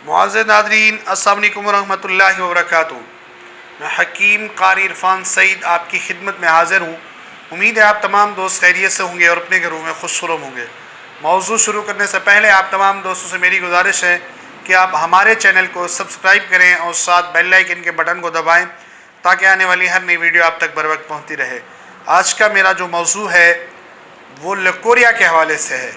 मुआज़्ज़िज़ नाज़रीन, अस्सलाम वालेकुम वरहमतुल्लाहि वबरकातुहू। मैं हकीम कारी इरफान सईद आपकी खिदमत में हाज़िर हूँ। उम्मीद है आप तमाम दोस्त खैरियत से होंगे और अपने घरों में खुशनुमा होंगे। मौजू शुरू करने से पहले आप तमाम दोस्तों से मेरी गुजारिश है कि आप हमारे चैनल को सब्सक्राइब करें और साथ बेल आइकन के बटन को दबाएँ ताकि आने वाली हर नई वीडियो आप तक बर वक्त पहुँचती रहे। आज का मेरा जो मौजू है वो लकोरिया के हवाले से है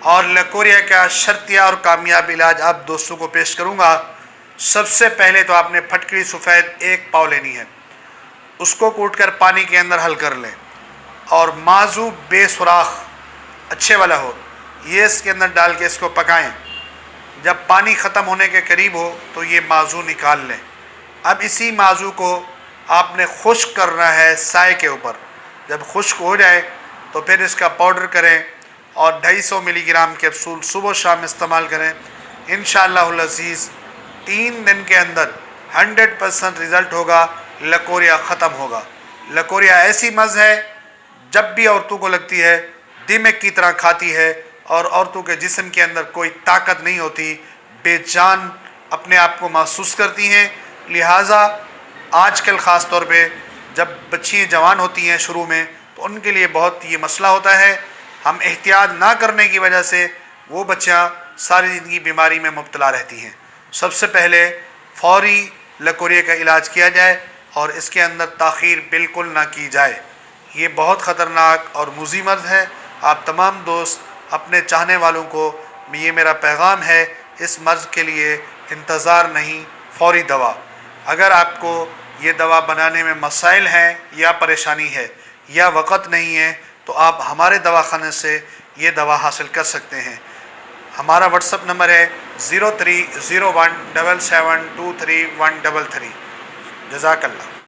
और लकोरिया का शर्तिया और कामयाब इलाज आप दोस्तों को पेश करूंगा। सबसे पहले तो आपने फटकड़ी सफ़ेद 1 पाव लेनी है, उसको कूटकर पानी के अंदर हल कर लें और माजू बेसुराख अच्छे वाला हो ये इसके अंदर डाल के इसको पकाएं। जब पानी ख़त्म होने के करीब हो तो ये माजू निकाल लें। अब इसी माजू को आपने खुश्क करना है साए के ऊपर। जब खुश्क हो जाए तो फिर इसका पाउडर करें और 250 मिलीग्राम कैप्सूल सुबह शाम इस्तेमाल करें। इंशाअल्लाहुल अज़ीज़ 3 दिन के अंदर 100% रिज़ल्ट होगा, लकोरिया ख़त्म होगा। लकोरिया ऐसी मर्ज़ है जब भी औरतों को लगती है दिमक की तरह खाती है और औरतों के जिस्म के अंदर कोई ताकत नहीं होती, बेजान अपने आप को महसूस करती हैं। लिहाजा आजकल ख़ास तौर पे जब बच्चियाँ जवान होती हैं शुरू में तो उनके लिए बहुत ये मसला होता है। हम एहतियात ना करने की वजह से वो बच्चियाँ सारी ज़िंदगी बीमारी में मुब्तला रहती हैं। सबसे पहले फ़ौरी लकोरिया का इलाज किया जाए और इसके अंदर ताख़ीर बिल्कुल ना की जाए। ये बहुत ख़तरनाक और मुज़ी मर्ज़ है। आप तमाम दोस्त अपने चाहने वालों को ये मेरा पैगाम है, इस मर्ज़ के लिए इंतज़ार नहीं, फ़ौरी दवा। अगर आपको ये दवा बनाने में मसाइल हैं या परेशानी है या वक़्त नहीं है तो आप हमारे दवाखाने से ये दवा हासिल कर सकते हैं। हमारा व्हाट्सअप नंबर है 030177233133। जज़ाकल्लाह।